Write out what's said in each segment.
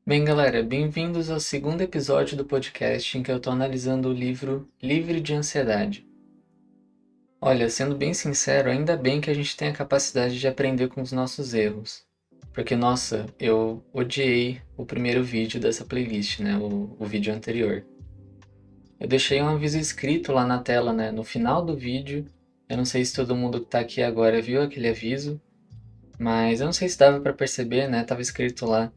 Bem, galera, bem-vindos ao segundo episódio do podcast em que eu estou analisando o livro Livre de Ansiedade. Olha, sendo bem sincero, ainda bem que a gente tem a capacidade de aprender com os nossos erros. Porque, nossa, eu odiei o primeiro vídeo dessa playlist, né? O vídeo anterior. Eu deixei um aviso escrito lá na tela, né? No final do vídeo. Eu não sei se todo mundo que tá aqui agora viu aquele aviso, mas eu não sei se dava para perceber, né? Tava escrito lá.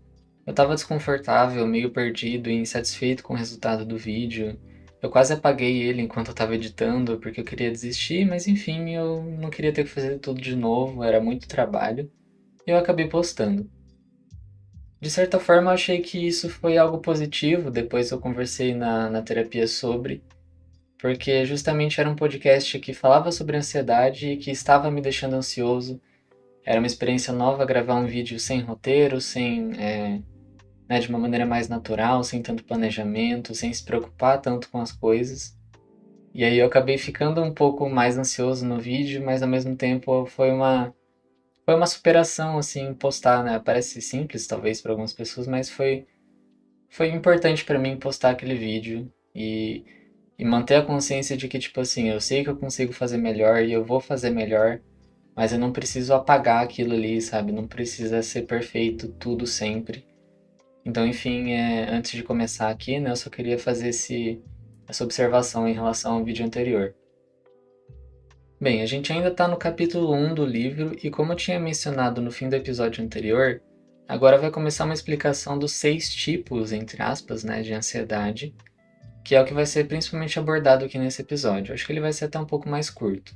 Eu tava desconfortável, meio perdido e insatisfeito com o resultado do vídeo. Eu quase apaguei ele enquanto eu tava editando, porque eu queria desistir, mas enfim, eu não queria ter que fazer tudo de novo, era muito trabalho. E eu acabei postando. De certa forma, eu achei que isso foi algo positivo, depois eu conversei na terapia sobre, porque justamente era um podcast que falava sobre ansiedade e que estava me deixando ansioso. Era uma experiência nova gravar um vídeo sem roteiro, sem né, de uma maneira mais natural, sem tanto planejamento, sem se preocupar tanto com as coisas. E aí eu acabei ficando um pouco mais ansioso no vídeo, mas ao mesmo tempo foi uma superação assim postar, né? Parece simples talvez para algumas pessoas, mas foi importante para mim postar aquele vídeo e manter a consciência de que tipo assim, eu sei que eu consigo fazer melhor e eu vou fazer melhor, mas eu não preciso apagar aquilo ali, sabe? Não precisa ser perfeito tudo sempre. Então, enfim, antes de começar aqui, né, eu só queria fazer essa observação em relação ao vídeo anterior. Bem, a gente ainda está no capítulo 1 do livro e como eu tinha mencionado no fim do episódio anterior, agora vai começar uma explicação dos 6 tipos, entre aspas, né, de ansiedade, que é o que vai ser principalmente abordado aqui nesse episódio. Acho que ele vai ser até um pouco mais curto.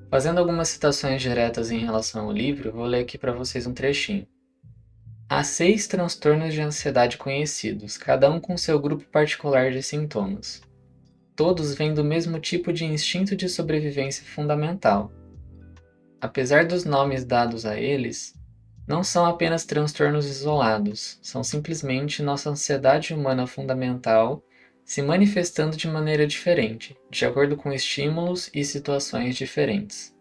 Fazendo algumas citações diretas em relação ao livro, vou ler aqui para vocês um trechinho. Há 6 transtornos de ansiedade conhecidos, cada um com seu grupo particular de sintomas. Todos vêm do mesmo tipo de instinto de sobrevivência fundamental. Apesar dos nomes dados a eles, não são apenas transtornos isolados, são simplesmente nossa ansiedade humana fundamental se manifestando de maneira diferente, de acordo com estímulos e situações diferentes.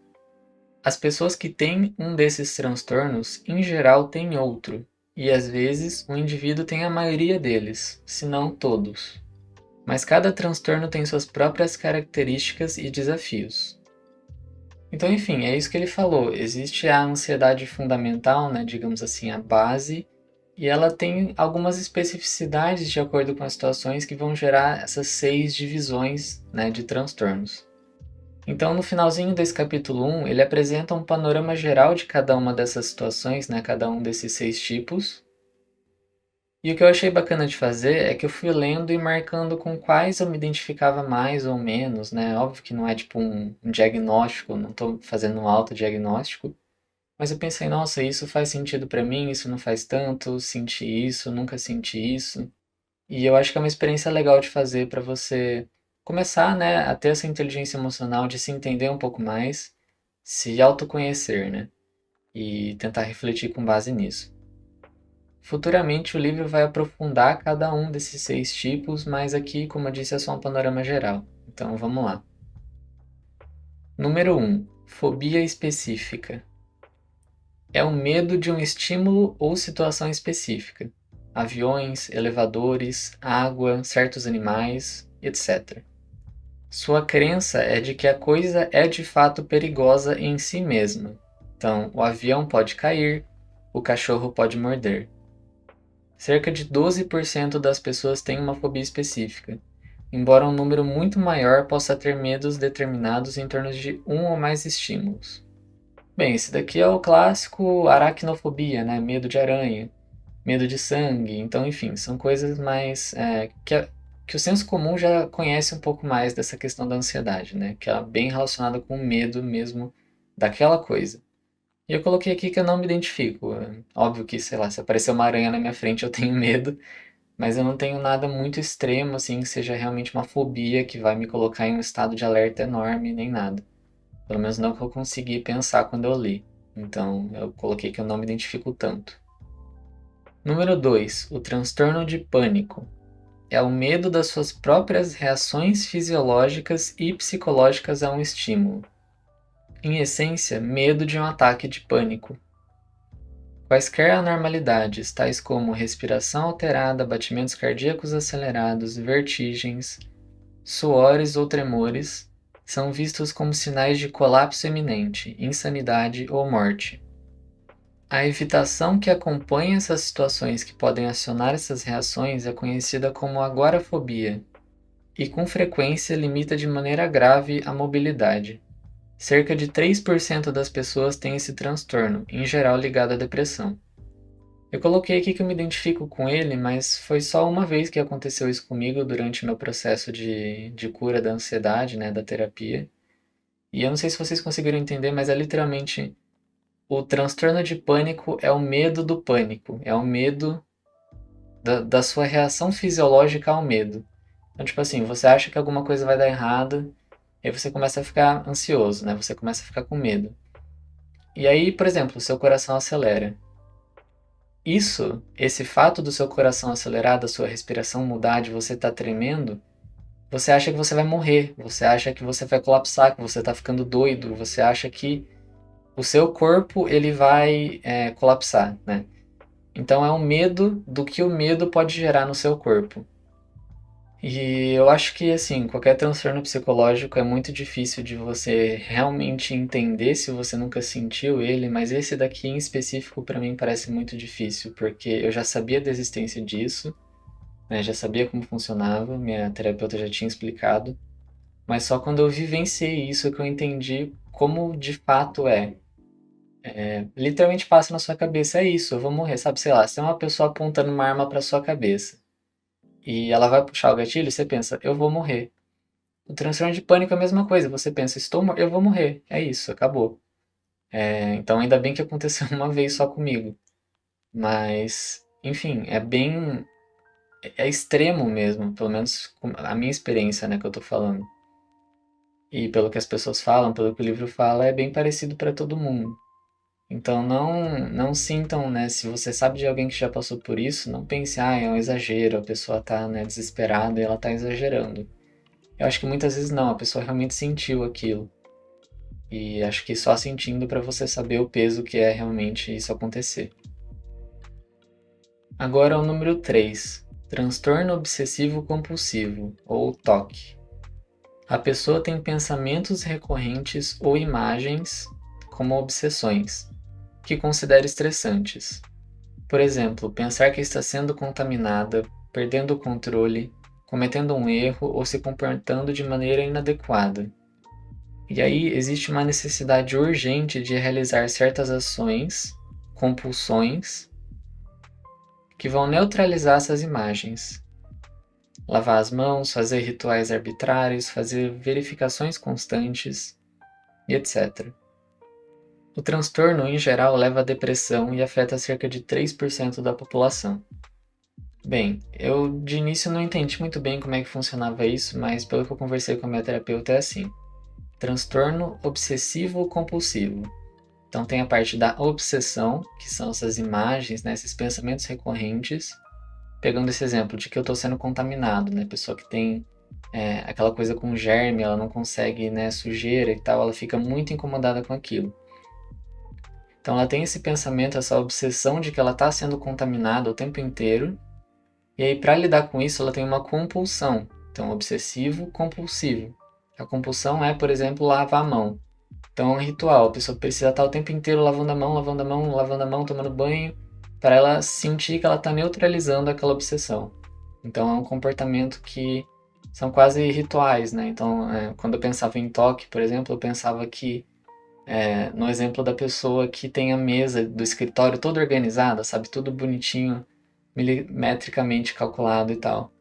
As pessoas que têm um desses transtornos, em geral, têm outro, e às vezes o indivíduo tem a maioria deles, se não todos. Mas cada transtorno tem suas próprias características e desafios. Então, enfim, é isso que ele falou. Existe a ansiedade fundamental, né, digamos assim, a base, e ela tem algumas especificidades de acordo com as situações que vão gerar essas 6 divisões, né, de transtornos. Então, no finalzinho desse capítulo 1, ele apresenta um panorama geral de cada uma dessas situações, né, cada um desses 6 tipos. E o que eu achei bacana de fazer é que eu fui lendo e marcando com quais eu me identificava mais ou menos, né? Óbvio que não é tipo um diagnóstico, não estou fazendo um autodiagnóstico, mas eu pensei, nossa, isso faz sentido para mim, isso não faz tanto, senti isso, nunca senti isso. E eu acho que é uma experiência legal de fazer para você começar, né, a ter essa inteligência emocional de se entender um pouco mais, se autoconhecer, né? E tentar refletir com base nisso. Futuramente o livro vai aprofundar cada um desses 6 tipos, mas aqui, como eu disse, é só um panorama geral. Então vamos lá. Número 1. Fobia específica. É o medo de um estímulo ou situação específica. Aviões, elevadores, água, certos animais, etc. Sua crença é de que a coisa é de fato perigosa em si mesma. Então, o avião pode cair, o cachorro pode morder. Cerca de 12% das pessoas têm uma fobia específica, embora um número muito maior possa ter medos determinados em torno de um ou mais estímulos. Bem, esse daqui é o clássico aracnofobia, né? Medo de aranha, medo de sangue. Então, enfim, são coisas mais que o senso comum já conhece um pouco mais dessa questão da ansiedade, né? Que é bem relacionada com o medo mesmo daquela coisa. E eu coloquei aqui que eu não me identifico. Óbvio que, sei lá, se aparecer uma aranha na minha frente eu tenho medo, mas eu não tenho nada muito extremo, assim, que seja realmente uma fobia que vai me colocar em um estado de alerta enorme, nem nada. Pelo menos não que eu consegui pensar quando eu li. Então, eu coloquei que eu não me identifico tanto. Número 2, o transtorno de pânico. É o medo das suas próprias reações fisiológicas e psicológicas a um estímulo. Em essência, medo de um ataque de pânico. Quaisquer anormalidades, tais como respiração alterada, batimentos cardíacos acelerados, vertigens, suores ou tremores, são vistos como sinais de colapso iminente, insanidade ou morte. A evitação que acompanha essas situações que podem acionar essas reações é conhecida como agorafobia e com frequência limita de maneira grave a mobilidade. Cerca de 3% das pessoas têm esse transtorno, em geral ligado à depressão. Eu coloquei aqui que eu me identifico com ele, mas foi só uma vez que aconteceu isso comigo durante o meu processo de cura da ansiedade, né, da terapia. E eu não sei se vocês conseguiram entender, mas é literalmente o transtorno de pânico é o medo do pânico, é o medo da sua reação fisiológica ao medo. Então, tipo assim, você acha que alguma coisa vai dar errado, e aí você começa a ficar ansioso, né? Você começa a ficar com medo. E aí, por exemplo, o seu coração acelera. Esse fato do seu coração acelerar, da sua respiração mudar, de você estar tremendo, você acha que você vai morrer, você acha que você vai colapsar, que você está ficando doido, você acha que o seu corpo ele vai colapsar, né? Então é um medo do que o medo pode gerar no seu corpo. E eu acho que, assim, qualquer transtorno psicológico é muito difícil de você realmente entender se você nunca sentiu ele, mas esse daqui em específico para mim parece muito difícil, porque eu já sabia da existência disso, né, já sabia como funcionava, minha terapeuta já tinha explicado, mas só quando eu vivenciei isso que eu entendi como de fato é. Literalmente passa na sua cabeça, é isso, eu vou morrer, sabe? Sei lá, se tem uma pessoa apontando uma arma para sua cabeça e ela vai puxar o gatilho, você pensa, eu vou morrer. O transtorno de pânico é a mesma coisa. Você pensa, eu vou morrer. É isso, acabou. Então ainda bem que aconteceu uma vez só comigo. Mas, enfim, é extremo mesmo. Pelo menos a minha experiência, né, que eu tô falando. E pelo que as pessoas falam, pelo que o livro fala, é bem parecido para todo mundo. Então não sintam, né, se você sabe de alguém que já passou por isso, não pense, é um exagero, a pessoa tá, né, desesperada e ela tá exagerando. Eu acho que muitas vezes não, a pessoa realmente sentiu aquilo. E acho que só sentindo para você saber o peso que é realmente isso acontecer. Agora o número 3, transtorno obsessivo compulsivo, ou TOC. A pessoa tem pensamentos recorrentes ou imagens, como obsessões, que considera estressantes. Por exemplo, pensar que está sendo contaminada, perdendo o controle, cometendo um erro ou se comportando de maneira inadequada. E aí existe uma necessidade urgente de realizar certas ações, compulsões, que vão neutralizar essas imagens. Lavar as mãos, fazer rituais arbitrários, fazer verificações constantes e etc. O transtorno, em geral, leva à depressão e afeta cerca de 3% da população. Bem, eu de início não entendi muito bem como é que funcionava isso, mas pelo que eu conversei com a minha terapeuta é assim: transtorno obsessivo compulsivo. Então tem a parte da obsessão, que são essas imagens, né, esses pensamentos recorrentes. Pegando esse exemplo de que eu estou sendo contaminado, né, pessoa que tem aquela coisa com germe, ela não consegue, né, sujeira e tal, ela fica muito incomodada com aquilo. Então ela tem esse pensamento, essa obsessão de que ela está sendo contaminada o tempo inteiro. E aí para lidar com isso, ela tem uma compulsão. Então obsessivo compulsivo. A compulsão é, por exemplo, lavar a mão. Então é um ritual, a pessoa precisa estar o tempo inteiro lavando a mão, lavando a mão, lavando a mão, tomando banho, para ela sentir que ela está neutralizando aquela obsessão. Então é um comportamento que são quase rituais, né? Então, quando eu pensava em toque, por exemplo, eu pensava que, no exemplo da pessoa que tem a mesa do escritório toda organizada, sabe? Tudo bonitinho, milimetricamente calculado e tal.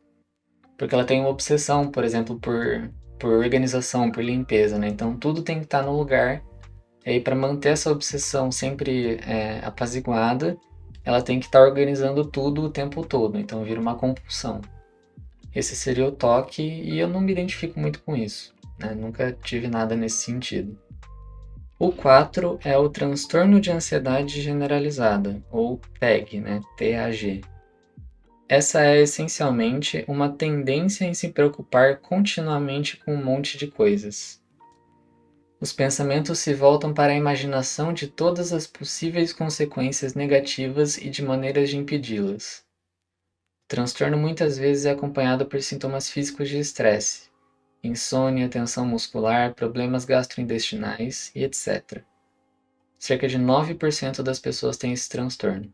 Porque ela tem uma obsessão, por exemplo, por organização, por limpeza, né? Então tudo tem que estar no lugar. E aí, para manter essa obsessão sempre apaziguada, ela tem que estar organizando tudo o tempo todo. Então vira uma compulsão. Esse seria o toque e eu não me identifico muito com isso, né? Nunca tive nada nesse sentido. O 4 é o transtorno de ansiedade generalizada, ou TAG, né? TAG. Essa é essencialmente uma tendência em se preocupar continuamente com um monte de coisas. Os pensamentos se voltam para a imaginação de todas as possíveis consequências negativas e de maneiras de impedi-las. O transtorno muitas vezes é acompanhado por sintomas físicos de estresse, insônia, tensão muscular, problemas gastrointestinais e etc. Cerca de 9% das pessoas têm esse transtorno.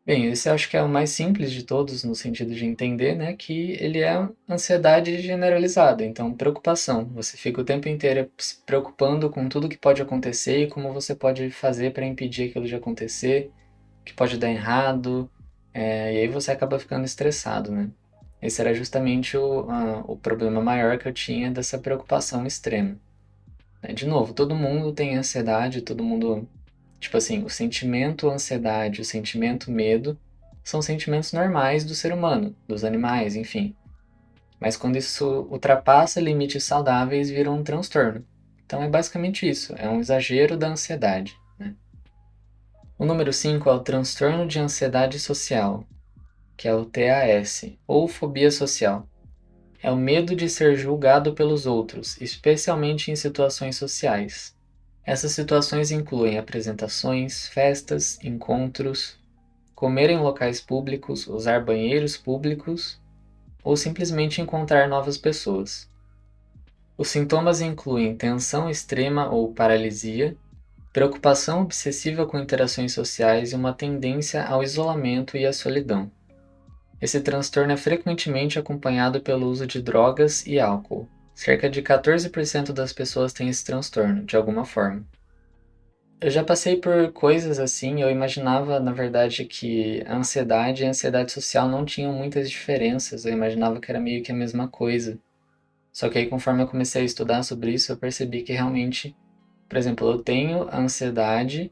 Bem, esse eu acho que é o mais simples de todos, no sentido de entender, né, que ele é ansiedade generalizada, então preocupação. Você fica o tempo inteiro se preocupando com tudo que pode acontecer e como você pode fazer para impedir aquilo de acontecer, que pode dar errado, e aí você acaba ficando estressado, né? Esse era justamente o problema maior que eu tinha dessa preocupação extrema. De novo, todo mundo tem ansiedade, todo mundo. Tipo assim, o sentimento ansiedade, o sentimento medo são sentimentos normais do ser humano, dos animais, enfim. Mas quando isso ultrapassa limites saudáveis, vira um transtorno. Então é basicamente isso, é um exagero da ansiedade, né? O número 5 é o transtorno de ansiedade social, que é o TAS, ou fobia social. É o medo de ser julgado pelos outros, especialmente em situações sociais. Essas situações incluem apresentações, festas, encontros, comer em locais públicos, usar banheiros públicos ou simplesmente encontrar novas pessoas. Os sintomas incluem tensão extrema ou paralisia, preocupação obsessiva com interações sociais e uma tendência ao isolamento e à solidão. Esse transtorno é frequentemente acompanhado pelo uso de drogas e álcool. Cerca de 14% das pessoas têm esse transtorno, de alguma forma. Eu já passei por coisas assim, eu imaginava, na verdade, que a ansiedade e a ansiedade social não tinham muitas diferenças, eu imaginava que era meio que a mesma coisa. Só que aí, conforme eu comecei a estudar sobre isso, eu percebi que realmente, por exemplo, eu tenho a ansiedade,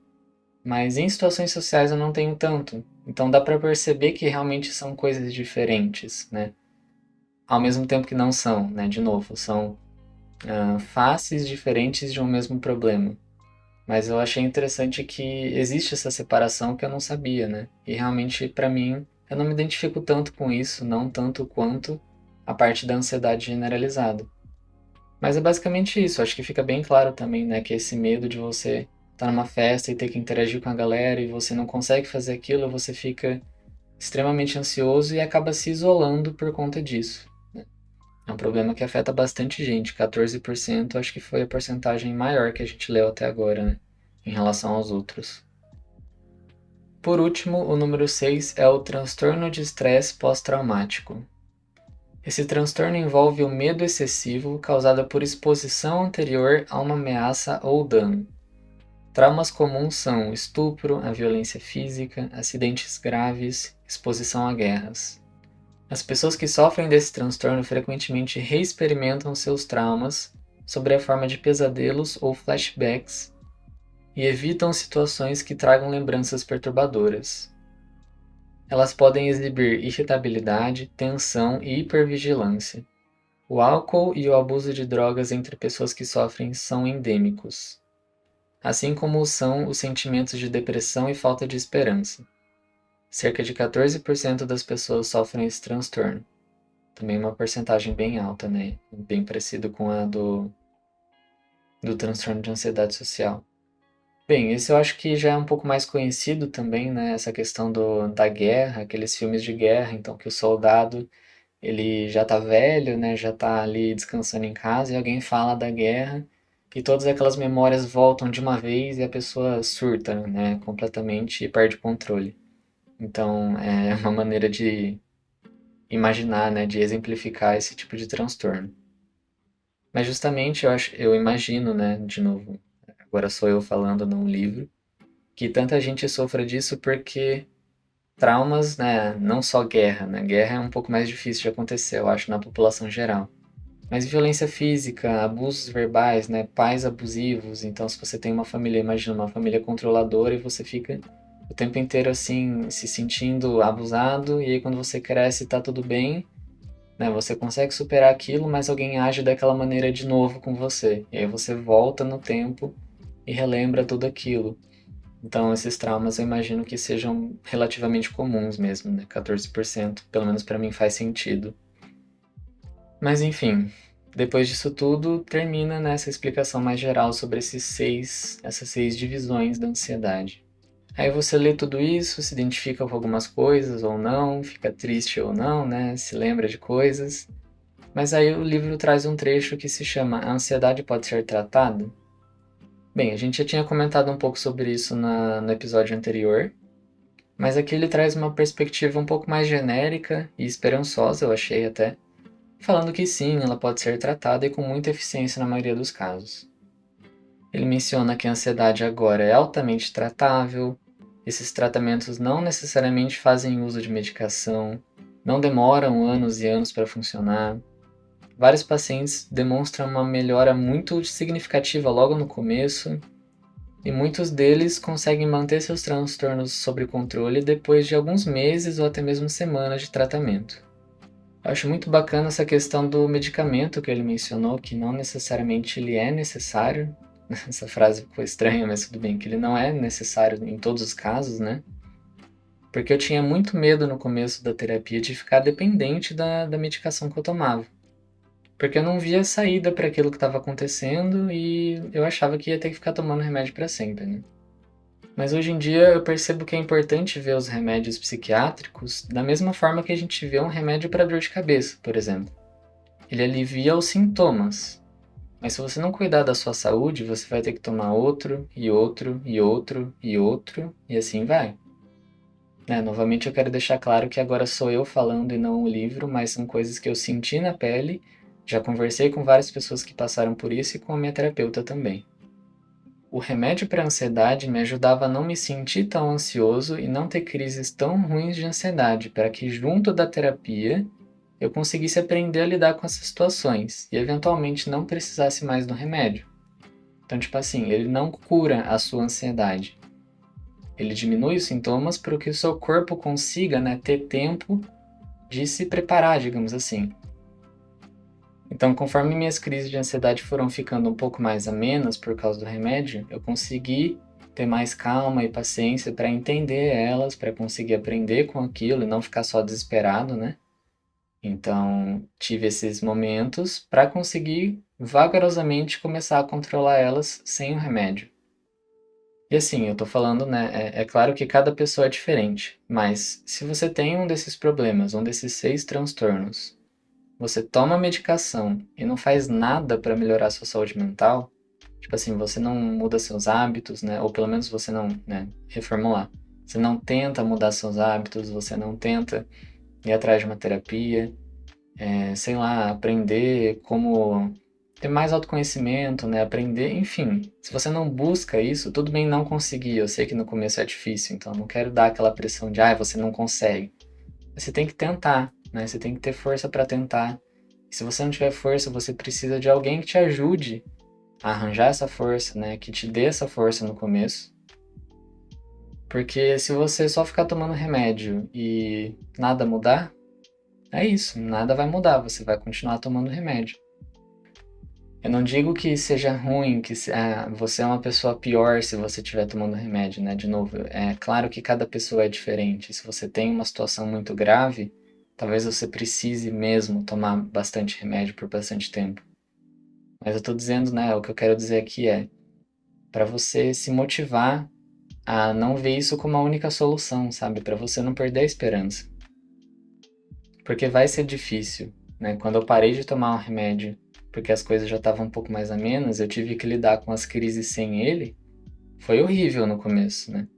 mas em situações sociais eu não tenho tanto. Então dá pra perceber que realmente são coisas diferentes, né? Ao mesmo tempo que não são, né? De novo, são faces diferentes de um mesmo problema. Mas eu achei interessante que existe essa separação que eu não sabia, né? E realmente, pra mim, eu não me identifico tanto com isso, não tanto quanto a parte da ansiedade generalizada. Mas é basicamente isso, acho que fica bem claro também, né? Que esse medo de você estar numa festa e ter que interagir com a galera e você não consegue fazer aquilo, você fica extremamente ansioso e acaba se isolando por conta disso. É um problema que afeta bastante gente, 14% acho que foi a porcentagem maior que a gente leu até agora, né? Em relação aos outros. Por último, o número 6 é o transtorno de estresse pós-traumático. Esse transtorno envolve o medo excessivo causado por exposição anterior a uma ameaça ou dano. Traumas comuns são o estupro, a violência física, acidentes graves, exposição a guerras. As pessoas que sofrem desse transtorno frequentemente reexperimentam seus traumas sob a forma de pesadelos ou flashbacks e evitam situações que tragam lembranças perturbadoras. Elas podem exibir irritabilidade, tensão e hipervigilância. O álcool e o abuso de drogas entre pessoas que sofrem são endêmicos, assim como são os sentimentos de depressão e falta de esperança. Cerca de 14% das pessoas sofrem esse transtorno. Também uma porcentagem bem alta, né? Bem parecido com a do transtorno de ansiedade social. Bem, esse eu acho que já é um pouco mais conhecido também, né? Essa questão da guerra, aqueles filmes de guerra, então que o soldado ele já tá velho, né? Já tá ali descansando em casa e alguém fala da guerra e todas aquelas memórias voltam de uma vez e a pessoa surta, né? Completamente e perde o controle. Então é uma maneira de imaginar, né? De exemplificar esse tipo de transtorno. Mas justamente eu imagino, né? De novo, agora sou eu falando num livro que tanta gente sofra disso porque traumas, né, não só guerra, né, guerra é um pouco mais difícil de acontecer, eu acho, na população geral. Mas violência física, abusos verbais, né, pais abusivos, então se você tem uma família, imagina uma família controladora e você fica o tempo inteiro assim, se sentindo abusado, e aí quando você cresce tá tudo bem, né, você consegue superar aquilo, mas alguém age daquela maneira de novo com você, e aí você volta no tempo e relembra tudo aquilo. Então, esses traumas eu imagino que sejam relativamente comuns mesmo, né? 14%, pelo menos para mim faz sentido. Mas enfim, depois disso tudo, termina nessa explicação mais geral sobre essas 6 divisões da ansiedade. Aí você lê tudo isso, se identifica com algumas coisas ou não, fica triste ou não, né? Se lembra de coisas. Mas aí o livro traz um trecho que se chama A Ansiedade Pode Ser Tratada? Bem, a gente já tinha comentado um pouco sobre isso no episódio anterior, mas aqui ele traz uma perspectiva um pouco mais genérica e esperançosa, eu achei até, falando que sim, ela pode ser tratada e com muita eficiência na maioria dos casos. Ele menciona que a ansiedade agora é altamente tratável, esses tratamentos não necessariamente fazem uso de medicação, não demoram anos e anos para funcionar. Vários pacientes demonstram uma melhora muito significativa logo no começo, e muitos deles conseguem manter seus transtornos sob controle depois de alguns meses ou até mesmo semanas de tratamento. Eu acho muito bacana essa questão do medicamento que ele mencionou, que não necessariamente ele é necessário. Essa frase ficou estranha, mas tudo bem, que ele não é necessário em todos os casos, né? Porque eu tinha muito medo no começo da terapia de ficar dependente da medicação que eu tomava. Porque eu não via saída para aquilo que estava acontecendo e eu achava que ia ter que ficar tomando remédio para sempre, né? Mas hoje em dia eu percebo que é importante ver os remédios psiquiátricos da mesma forma que a gente vê um remédio para dor de cabeça, por exemplo. Ele alivia os sintomas, mas se você não cuidar da sua saúde, você vai ter que tomar outro, e outro, e outro, e outro, e assim vai. Novamente eu quero deixar claro que agora sou eu falando e não o livro, mas são coisas que eu senti na pele, já conversei com várias pessoas que passaram por isso e com a minha terapeuta também. O remédio para ansiedade me ajudava a não me sentir tão ansioso e não ter crises tão ruins de ansiedade, para que junto da terapia eu conseguisse aprender a lidar com essas situações e eventualmente não precisasse mais do remédio. Então, tipo assim, ele não cura a sua ansiedade. Ele diminui os sintomas para que o seu corpo consiga, ter tempo de se preparar, digamos assim. Então, conforme minhas crises de ansiedade foram ficando um pouco mais amenas por causa do remédio, eu consegui ter mais calma e paciência para entender elas, para conseguir aprender com aquilo e não ficar só desesperado, né? Então, tive esses momentos para conseguir vagarosamente começar a controlar elas sem o remédio. E assim, eu tô falando, né? É claro que cada pessoa é diferente, mas se você tem um desses problemas, um desses 6 transtornos, você toma medicação e não faz nada para melhorar sua saúde mental, tipo assim, você não muda seus hábitos, né? Ou pelo menos você não, reformular. Você não tenta mudar seus hábitos, você não tenta ir atrás de uma terapia, sei lá, aprender como ter mais autoconhecimento, né? Aprender, enfim. Se você não busca isso, tudo bem não conseguir. Eu sei que no começo é difícil, então não quero dar aquela pressão de, você não consegue. Você tem que tentar, né? Você tem que ter força para tentar. E se você não tiver força, você precisa de alguém que te ajude a arranjar essa força, né? Que te dê essa força no começo. Porque se você só ficar tomando remédio e nada mudar, é isso, nada vai mudar, você vai continuar tomando remédio. Eu não digo que seja ruim, que você é uma pessoa pior se você estiver tomando remédio, né? De novo, é claro que cada pessoa é diferente. Se você tem uma situação muito grave, talvez você precise mesmo tomar bastante remédio por bastante tempo. Mas eu tô dizendo, o que eu quero dizer aqui é para você se motivar a não ver isso como a única solução, sabe? Para você não perder a esperança. Porque vai ser difícil, né? Quando eu parei de tomar um remédio porque as coisas já estavam um pouco mais amenas, eu tive que lidar com as crises sem ele. Foi horrível no começo, né?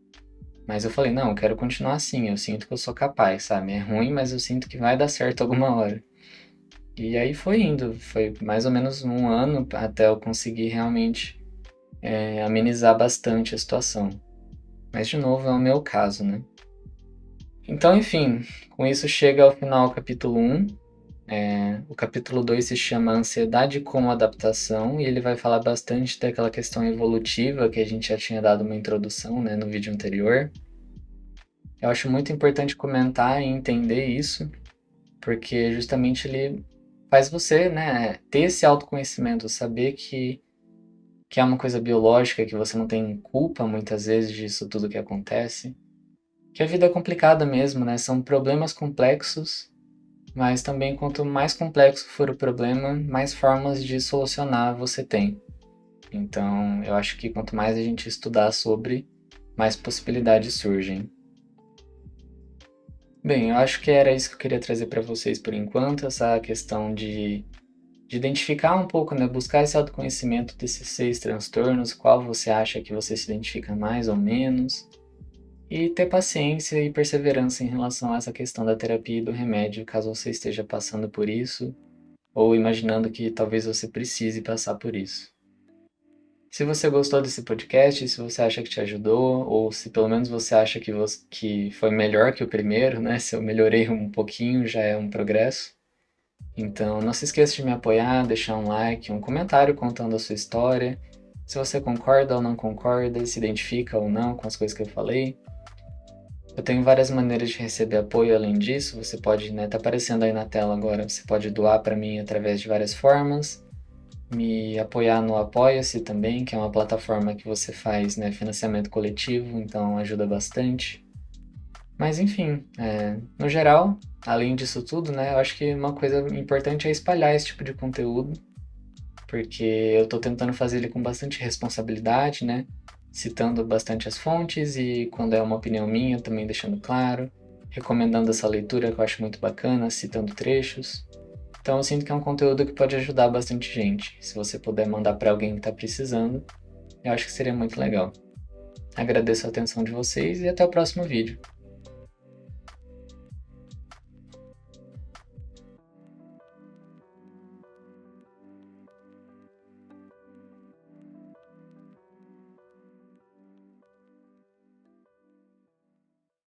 Mas eu falei, não, eu quero continuar assim, eu sinto que eu sou capaz, sabe? É ruim, mas eu sinto que vai dar certo alguma hora. E aí foi indo, foi mais ou menos um ano até eu conseguir realmente amenizar bastante a situação. Mas de novo, é o meu caso, né? Então, enfim, com isso chega ao final o capítulo 1. O capítulo 2 se chama Ansiedade como Adaptação e ele vai falar bastante daquela questão evolutiva que a gente já tinha dado uma introdução, no vídeo anterior. Eu acho muito importante comentar e entender isso, porque justamente ele faz você, ter esse autoconhecimento, saber que é uma coisa biológica, que você não tem culpa muitas vezes disso tudo que acontece, que a vida é complicada mesmo, são problemas complexos, mas também quanto mais complexo for o problema, mais formas de solucionar você tem. Então, eu acho que quanto mais a gente estudar sobre, mais possibilidades surgem. Bem, eu acho que era isso que eu queria trazer para vocês por enquanto, essa questão de identificar um pouco, né, buscar esse autoconhecimento desses 6 transtornos, qual você acha que você se identifica mais ou menos, e ter paciência e perseverança em relação a essa questão da terapia e do remédio, caso você esteja passando por isso, ou imaginando que talvez você precise passar por isso. Se você gostou desse podcast, se você acha que te ajudou, ou se pelo menos você acha que foi melhor que o primeiro, né? Se eu melhorei um pouquinho, já é um progresso. Então, não se esqueça de me apoiar, deixar um like, um comentário contando a sua história. Se você concorda ou não concorda, se identifica ou não com as coisas que eu falei. Eu tenho várias maneiras de receber apoio além disso. Você pode, né, tá aparecendo aí na tela agora, você pode doar para mim através de várias formas. Me apoiar no Apoia-se também, que é uma plataforma que você faz, né, financiamento coletivo, então ajuda bastante. Mas enfim, no geral, além disso tudo, né, eu acho que uma coisa importante é espalhar esse tipo de conteúdo, porque eu estou tentando fazer ele com bastante responsabilidade, né, citando bastante as fontes e quando é uma opinião minha também deixando claro, recomendando essa leitura que eu acho muito bacana, citando trechos. Então eu sinto que é um conteúdo que pode ajudar bastante gente. Se você puder mandar para alguém que está precisando, eu acho que seria muito legal. Agradeço a atenção de vocês e até o próximo vídeo.